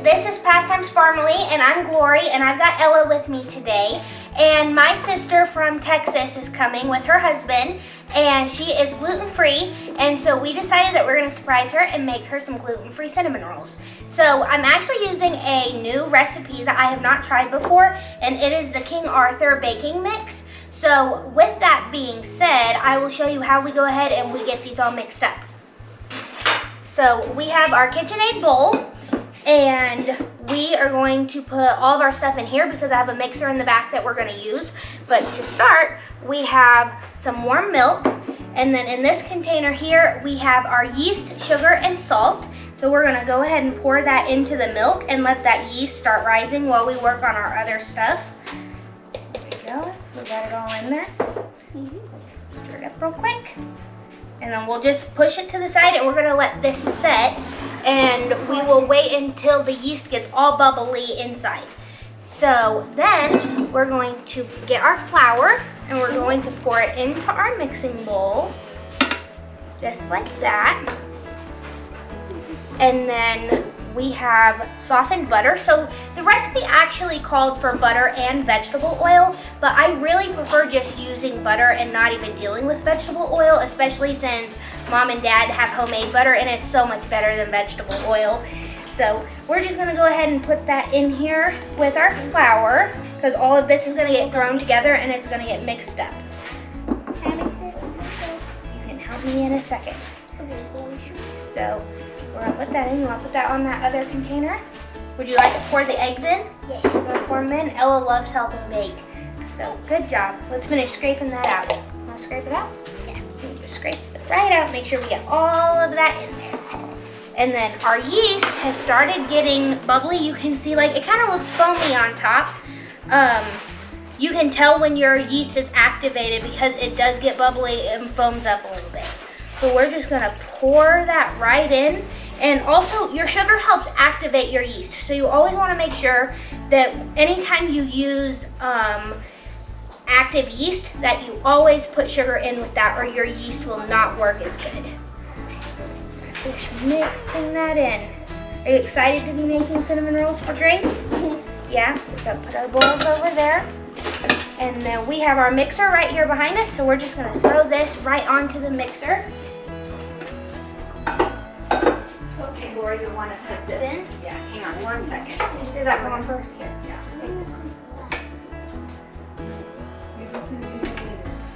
this is Pastimes Farm.ily, and I'm Glori, and I've got Ella with me today. And my sister from Texas is coming with her husband, and she is gluten-free, and so we decided that we're going to surprise her and make her some gluten-free cinnamon rolls. So I'm actually using a new recipe that I have not tried before, and it is the King Arthur baking mix. So with that being said, I will show you how we go ahead and we get these all mixed up. So we have our KitchenAid bowl, and we are going to put all of our stuff in here because I have a mixer in the back that we're going to use. But to start, we have some warm milk, and then in this container here, we have our yeast, sugar, and salt. So we're going to go ahead and pour that into the milk and let that yeast start rising while we work on our other stuff. There we go. We got it all in there. Stir it up real quick. And then we'll just push it to the side, and we're gonna let this set, and we will wait until the yeast gets all bubbly inside. So then we're going to get our flour, and we're going to pour it into our mixing bowl, just like that. And then we have softened butter. So the recipe actually called for butter and vegetable oil, but I really prefer just using butter and not even dealing with vegetable oil, especially since Mom and Dad have homemade butter and it's so much better than vegetable oil. So we're just gonna go ahead and put that in here with our flour, because all of this is gonna get thrown together and it's gonna get mixed up. You can help me in a second. So we're gonna put that in. You wanna put that on that other container? Would you like to pour the eggs in? Yes. We're gonna pour them in. Ella loves helping bake. So good job. Let's finish scraping that out. Wanna scrape it out? Yeah. You just scrape it right out. Make sure we get all of that in there. And then our yeast has started getting bubbly. You can see, like, it kind of looks foamy on top. You can tell when your yeast is activated because it does get bubbly and foams up a little bit. So we're just gonna pour that right in. And also, your sugar helps activate your yeast. So you always wanna make sure that anytime you use active yeast, that you always put sugar in with that, or your yeast will not work as good. Just mixing that in. Are you excited to be making cinnamon rolls for Grace? Yeah, we're gonna put our bowls over there. And then we have our mixer right here behind us, so we're just gonna throw this right onto the mixer. Okay, Glori, you want to put this in? Yeah, hang on 1 second. Is that going first? Here. Yeah. Just take this one.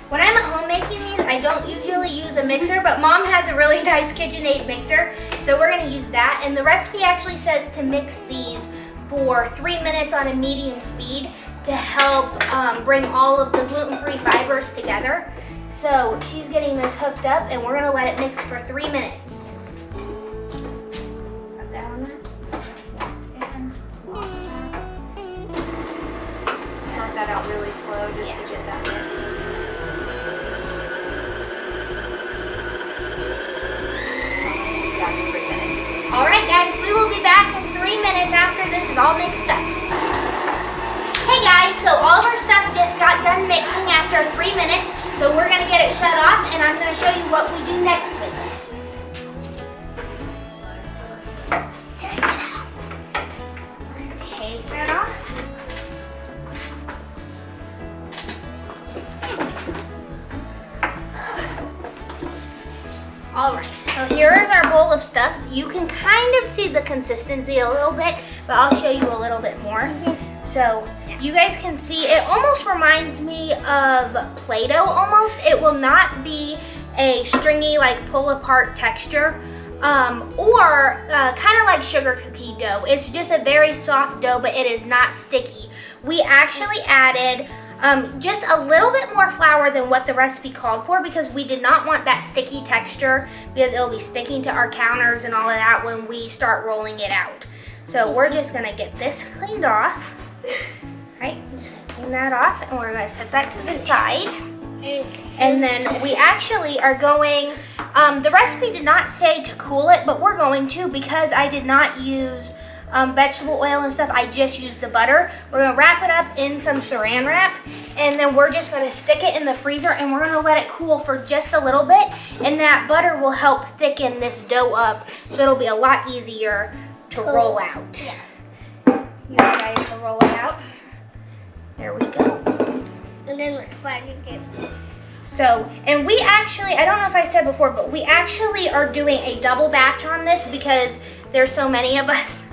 When I'm at home making these, I don't usually use a mixer, but Mom has a really nice KitchenAid mixer, so we're gonna use that. And the recipe actually says to mix these for 3 minutes on a medium speed to help bring all of the gluten-free fibers together. So she's getting this hooked up, and we're gonna let it mix for 3 minutes. Got that on there? Start that out really slow just to get that mixed. Exactly 3 minutes. All right, guys, we will be back in 3 minutes after this is all mixed up. Hey guys, so all of our stuff just got done mixing after 3 minutes, so we're gonna get it shut off, and I'm gonna show you what we do next with it. Take that off. All right, so here is our bowl of stuff. You can kind of see the consistency a little bit, but I'll show you a little bit more. So you guys can see it almost reminds me of Play-Doh almost. It will not be a stringy, like, pull apart texture or kind of like sugar cookie dough. It's just a very soft dough, but it is not sticky. We actually added just a little bit more flour than what the recipe called for because we did not want that sticky texture because it'll be sticking to our counters and all of that when we start rolling it out. So we're just gonna get this cleaned off. Right, clean that off, and we're gonna set that to the side. And then we actually are going, the recipe did not say to cool it, but we're going to because I did not use vegetable oil and stuff. I just used the butter. We're gonna wrap it up in some saran wrap, and then we're just gonna stick it in the freezer, and we're gonna let it cool for just a little bit, and that butter will help thicken this dough up, so it'll be a lot easier to roll out. You decided to roll it out. There we go. And then we're trying to get. So, and we actually, I don't know if I said before, but we actually are doing a double batch on this because there's so many of us.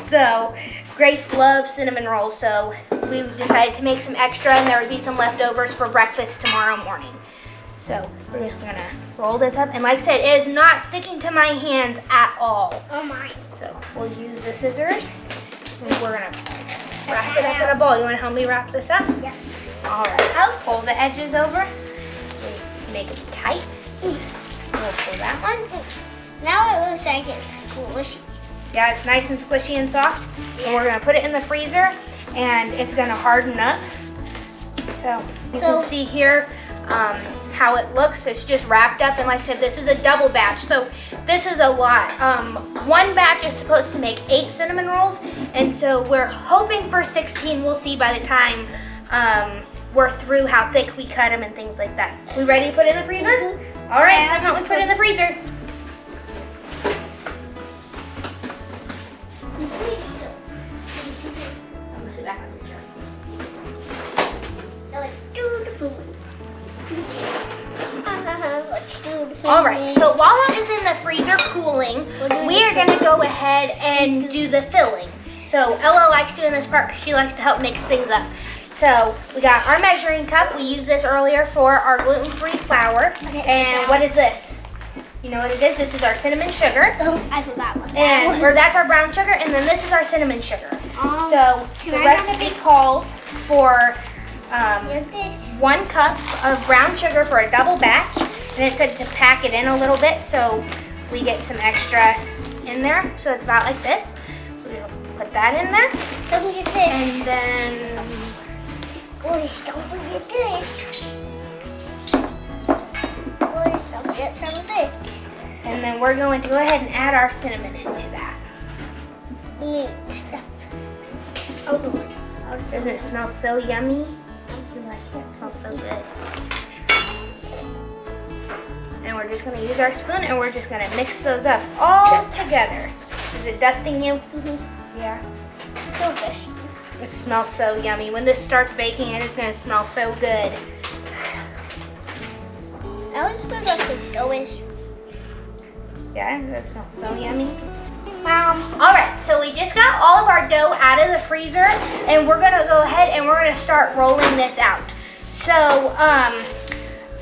So, Grace loves cinnamon rolls, so we decided to make some extra, and there would be some leftovers for breakfast tomorrow morning. So, we're just gonna roll this up, and like I said, it is not sticking to my hands at all. Oh my. So, we'll use the scissors, and we're gonna wrap it up in a ball. You wanna help me wrap this up? Yeah. All right, I'll pull the edges over. Make it tight. We'll pull that one. Now it looks like it's squishy. Yeah, it's nice and squishy and soft. And we're gonna put it in the freezer and it's gonna harden up. So you can see here how it looks. It's just wrapped up, and like I said, this is a double batch. So this is a lot. One batch is supposed to make 8 cinnamon rolls, and so we're hoping for 16. We'll see by the time we're through how thick we cut them and things like that. We ready to put it in the freezer? Mm-hmm. All right, how about we put it in the freezer? I'm gonna sit back on the chair. All right, so while that is in the freezer cooling, we are gonna go ahead and do the filling. So Ella likes doing this part because she likes to help mix things up. So we got our measuring cup. We used this earlier for our gluten-free flour. And what is this? You know what it is? This is our cinnamon sugar. Oh, I forgot what And or that's our brown sugar, and then this is our cinnamon sugar. So the I recipe calls for 1 cup of brown sugar for a double batch, and it said to pack it in a little bit so we get some extra in there. So it's about like this. We'll put that in there, Don't forget this. and then Boys, don't forget this. Boys, don't forget some of this. and then we're going to go ahead and add our cinnamon into that. Neat stuff. Oh no. Doesn't it smell so yummy? You like it? It smells so good. And we're just gonna use our spoon and we're just gonna mix those up all together. Is it dusting you? Mm-hmm. Yeah. So fish. It smells so yummy. When this starts baking, it is gonna smell so good. I was supposed to doughish. Yeah, that smells so yummy. All right, so we just got all of our dough out of the freezer, and we're gonna go ahead and we're gonna start rolling this out. So,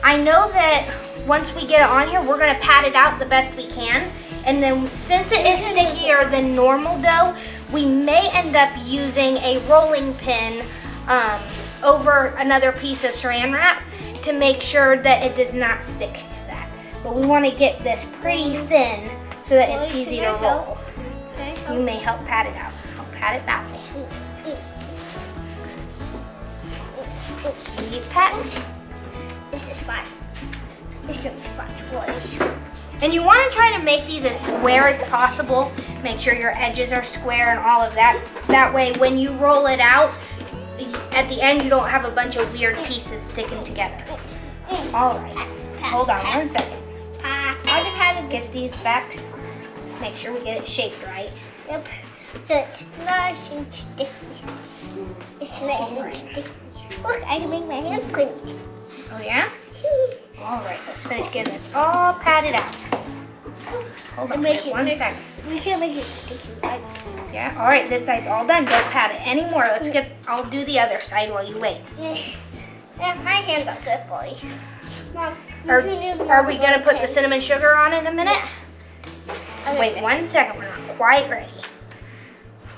I know that once we get it on here, we're gonna pat it out the best we can. And then since it is stickier than normal dough, we may end up using a rolling pin over another piece of saran wrap to make sure that it does not stick to that. But we wanna get this pretty thin so that it's easy to roll. Okay. You may help pat it out. I'll pat it that way. Keep patting. This is fun. This is fun, boys. And you want to try to make these as square as possible. Make sure your edges are square and all of that. That way when you roll it out, at the end you don't have a bunch of weird pieces sticking together. All right. Hold on 1 second. I just had to Get these back. Make sure we get it shaped right. Yep. So it's nice and sticky. It's nice and sticky. Look, I can make my hands clean. Oh yeah? All right, let's finish getting this all patted out. Hold on, wait 1 second. We can make it sticky, right? Yeah, all right, this side's all done. Don't pat it anymore. I'll do the other side while you wait. Yeah, my hands are so bloody. Mom, Are we gonna put the cinnamon sugar on in a minute? Okay. Wait 1 second, we're not quite ready.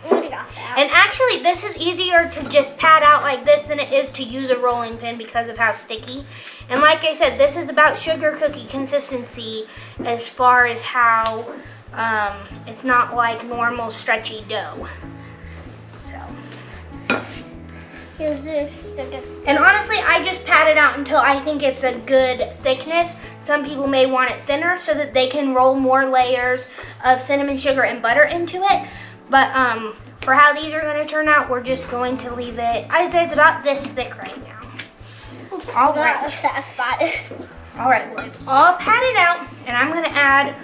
Already got that. And actually, this is easier to just pat out like this than it is to use a rolling pin because of how sticky. And like I said, this is about sugar cookie consistency as far as how it's not like normal stretchy dough. So. And honestly, I just pat it out until I think it's a good thickness. Some people may want it thinner so that they can roll more layers of cinnamon sugar and butter into it. But for how these are going to turn out, we're just going to leave it, I'd say it's about this thick right now. All right. All right, well, it's all patted out, and I'm going to add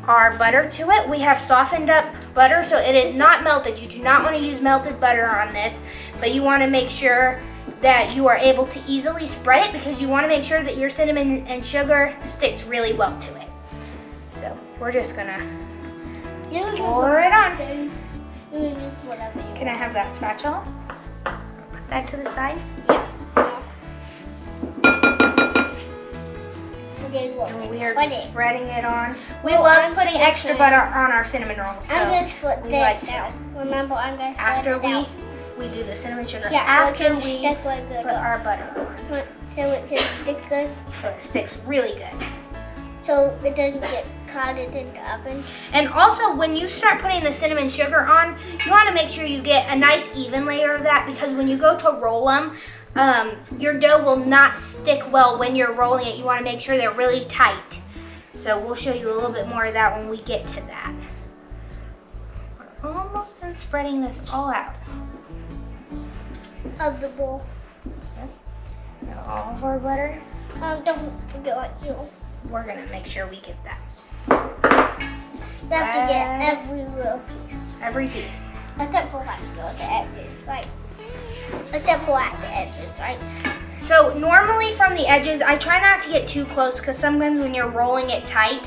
our butter to it. We have softened up butter, so it is not melted. You do not want to use melted butter on this, but you want to make sure that you are able to easily spread it because you want to make sure that your cinnamon and sugar sticks really well to it. So we're just gonna pour it on. Can I have that spatula? Put that to the side. And we are just spreading it on. We love putting extra butter on our cinnamon rolls. So I'm going to put this down. Remember, I'm going to after we do the cinnamon sugar. Yeah, after we put our butter on. So it can stick good. So it sticks really good. So it doesn't get clouded in the oven. And also, when you start putting the cinnamon sugar on, you want to make sure you get a nice even layer of that because when you go to roll them, your dough will not stick well when you're rolling it. You want to make sure they're really tight. So we'll show you a little bit more of that when we get to that. We're almost done spreading this all out. Of the bowl. Got all of our butter. Don't forget what you. We're gonna make sure we get that. You have to get every little piece. Every piece. Except for like the edges, right? Except for at the edges, right? So normally from the edges, I try not to get too close because sometimes when you're rolling it tight,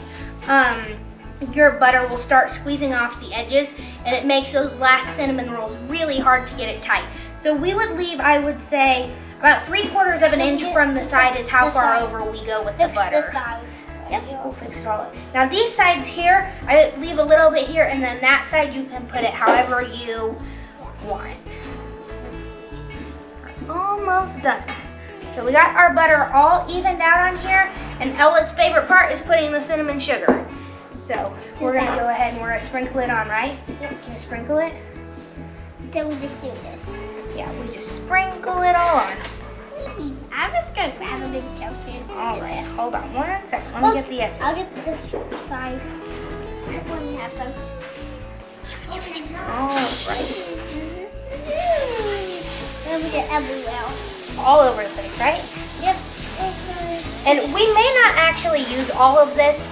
your butter will start squeezing off the edges and it makes those last cinnamon rolls really hard to get it tight. So we would leave, I would say, about 3/4 of an inch from the side is how far over we go with the butter. Yep, we'll fix it all up. Now these sides here, I leave a little bit here and then that side you can put it however you want. Almost done. So we got our butter all evened out on here, and Ella's favorite part is putting the cinnamon sugar. So we're gonna go ahead and we're gonna sprinkle it on, right? Yep. Can you sprinkle it? Then we just do this. Yeah, we just sprinkle it all on. I'm just gonna grab a big chunk here. All right, hold on one second. Let me get the edges. I'll get this side. That one you have some. All right. Then we get everywhere. All over the place, right? Yep. And we may not actually use all of this.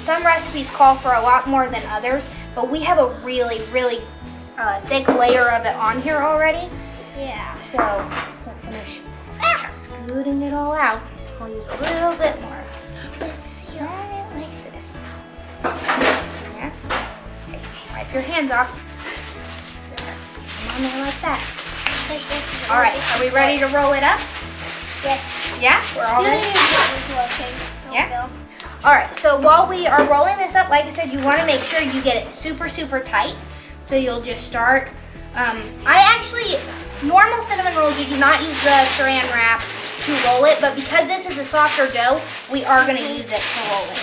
Some recipes call for a lot more than others, but we have a really, really thick layer of it on here already. Yeah. So we'll finish scooting it all out. I'll use a little bit more. Let's see, like this. Yeah. Okay. Wipe your hands off. Come on there like that. All right, are we ready to roll it up? Yes. Yeah, we're all ready. Yeah. All right, so while we are rolling this up, like I said, you want to make sure you get it super, super tight. So you'll just start. Normal cinnamon rolls, you do not use the saran wrap to roll it, but because this is a softer dough, we are going to use it to roll it.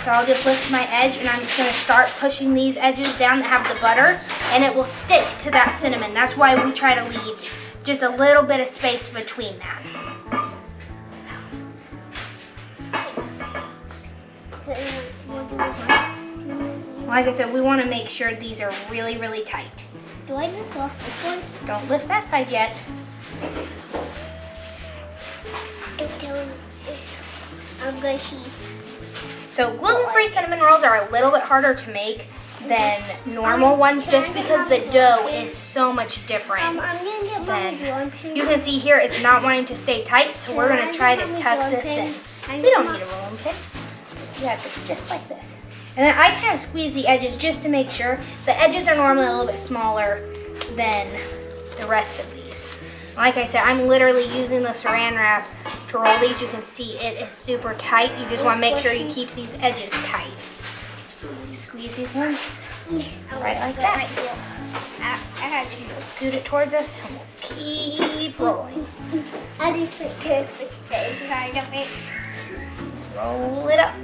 So I'll just lift my edge and I'm just going to start pushing these edges down that have the butter, and it will stick to that cinnamon. That's why we try to leave just a little bit of space between that. Like I said, we want to make sure these are really, really tight. Do I just lift this one? Don't lift that side yet. I'm going to. So gluten-free cinnamon rolls are a little bit harder to make than normal ones just because the dough is so much different. You can see here it's not wanting to stay tight, so we're going to try to tuck this in. We don't need a rolling pin. Yeah, it's just like this. And then I kind of squeeze the edges just to make sure. The edges are normally a little bit smaller than the rest of these. Like I said, I'm literally using the saran wrap to roll these. You can see it is super tight. You just want to make sure you keep these edges tight. Squeeze these ones right like that. Scoot it towards us and we'll keep rolling. Roll it up.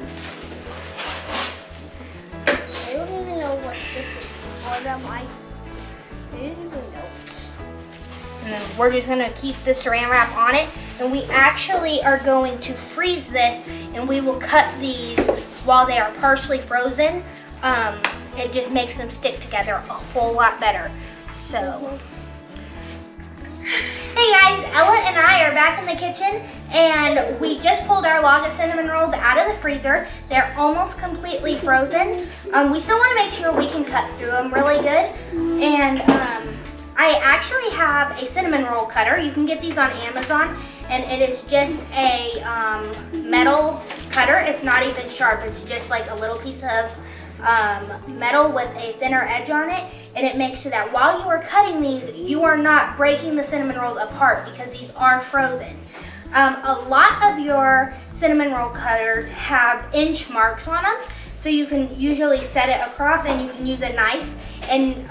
I don't even know what this is. I don't even know. And then we're just gonna keep the saran wrap on it. And we actually are going to freeze this, and we will cut these while they are partially frozen. It just makes them stick together a whole lot better. So Hey guys, Ella and I are back in the kitchen and we just pulled our log of cinnamon rolls out of the freezer. They're almost completely frozen. We still want to make sure we can cut through them really good. And I actually have a cinnamon roll cutter. You can get these on Amazon and it is just a metal cutter. It's not even sharp, it's just like a little piece of metal with a thinner edge on it, and it makes sure that while you are cutting these, you are not breaking the cinnamon rolls apart because these are frozen. A lot of your cinnamon roll cutters have inch marks on them, so you can usually set it across and you can use a knife and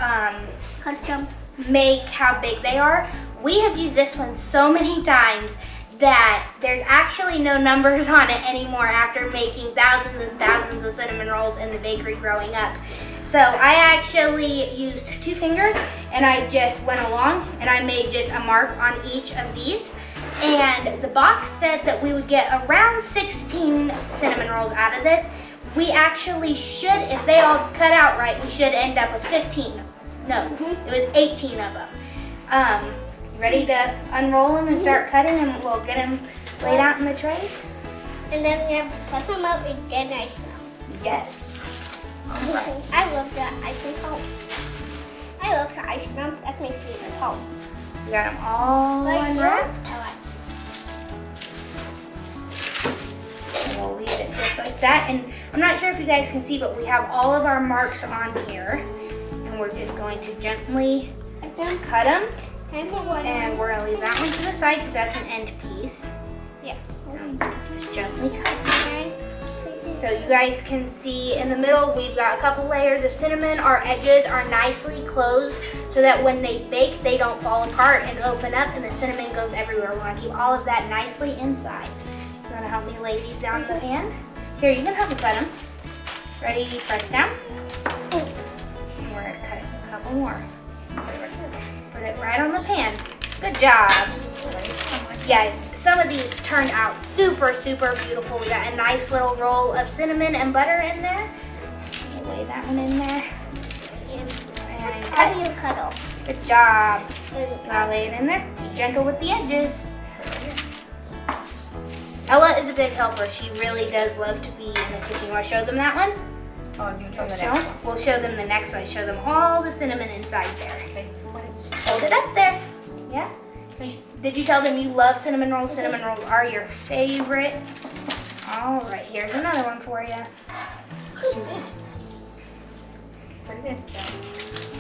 make how big they are. We have used this one so many times that there's actually no numbers on it anymore after making thousands and thousands of cinnamon rolls in the bakery growing up. So I actually used 2 fingers and I just went along and I made just a mark on each of these. And the box said that we would get around 16 cinnamon rolls out of this. We actually should, if they all cut out right, we should end up with 15. No, it was 18 of them. Ready to unroll them and start cutting, and we'll get them laid out in the trays? And then we have to cut them up and then ice them. Yes. Right. I love that icing home. I love to ice them. That's my favorite home. We got them all unwrapped. And we'll leave it just like that. And I'm not sure if you guys can see, but we have all of our marks on here. And we're just going to gently cut them. And we're going to leave that one to the side because that's an end piece. Yeah. Just gently cut. So you guys can see in the middle we've got a couple layers of cinnamon. Our edges are nicely closed so that when they bake they don't fall apart and open up and the cinnamon goes everywhere. We want to keep all of that nicely inside. You want to help me lay these down in the pan? Here, you can help me cut them. Ready to press down? And we're going to cut a couple more. Put it right on the pan. Good job. Yeah, some of these turned out super, super beautiful. We got a nice little roll of cinnamon and butter in there. We'll lay that one in there. And How do you cut off? Good job. Now lay it in there. Be gentle with the edges. Ella is a big helper. She really does love to be in the kitchen. You want to show them that one? Oh, you can show the next one. We'll show them the next one. Show them all the cinnamon inside there. Hold it up there. Yeah. Did you tell them you love cinnamon rolls? Cinnamon rolls are your favorite. All right, here's another one for you. Put it in.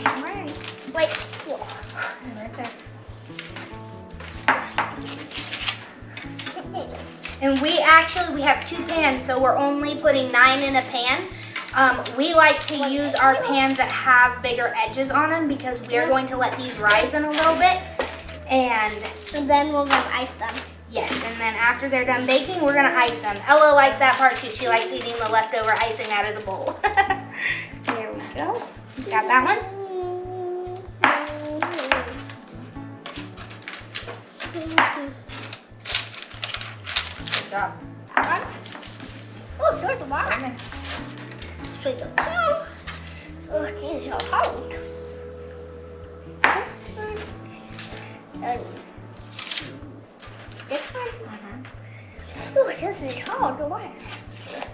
All right. Right here. Right there. And we have 2 pans, so we're only putting 9 in a pan. We like to use our pans that have bigger edges on them because we're going to let these rise in a little bit. And then we're going to ice them. yes, and then after they're done baking, we're going to ice them. Ella likes that part too. She likes eating the leftover icing out of the bowl. There we go. Got that one? Good job. Oh, there's the bottom. So oh, these are hard. And this one. Oh, this is hard. Why?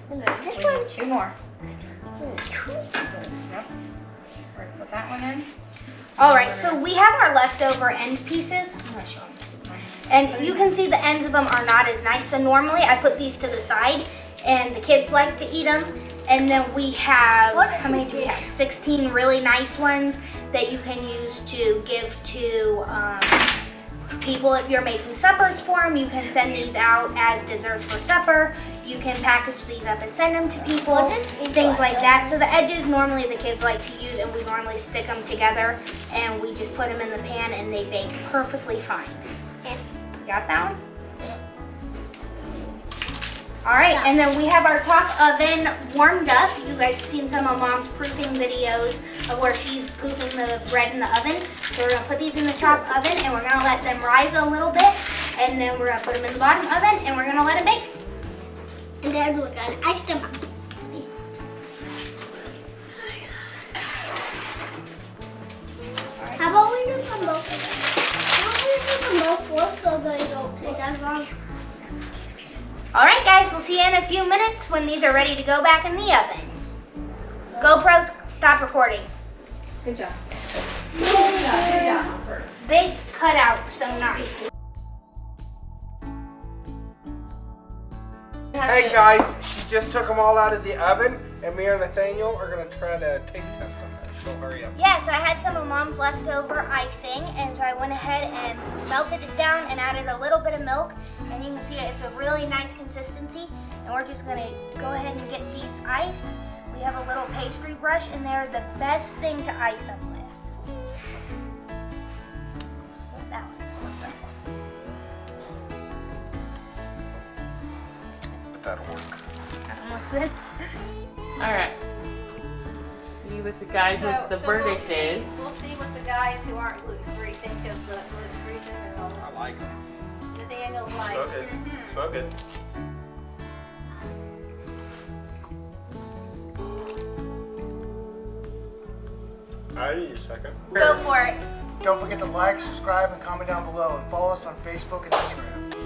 And then this one. 2 more. And 2. Yep. Right, put that one in. All right, so we have our leftover end pieces. I'm going to show them this one. And you can see the ends of them are not as nice. So normally I put these to the side and the kids like to eat them. And then we have, how many do we have? 16 really nice ones that you can use to give to people. If you're making suppers for them, you can send these out as desserts for supper. You can package these up and send them to people, things like that. So the edges normally the kids like to use, and we normally stick them together and we just put them in the pan and they bake perfectly fine. Got that one? All right, and then we have our top oven warmed up. You guys have seen some of Mom's proofing videos of where she's proofing the bread in the oven. So we're gonna put these in the top oven and we're gonna let them rise a little bit. And then we're gonna put them in the bottom oven and we're gonna let them bake. And then we're gonna ice them up. See. How about we do them both of them? All right, guys, we'll see you in a few minutes when these are ready to go back in the oven. GoPros, stop recording. Good job. Good job. They cut out so nice. Hey guys, she just took them all out of the oven, and me and Nathaniel are gonna try to taste test them. So hurry up. Yeah, so I had some of Mom's leftover icing, and so I went ahead and melted it down and added a little bit of milk, and you can see it's a really nice consistency, and we're just gonna go ahead and get these iced. We have a little pastry brush, and they're the best thing to ice them with. What's that one? But that'll work. What's this? All right. See what the guys with the verdict is. We'll see what the guys who aren't gluten-free think of the gluten-free cinnamon rolls. I like them. Nathaniel's like, Smoke it. Smoke it. I need a second. Go for it. Don't forget to like, subscribe, and comment down below, and follow us on Facebook and Instagram.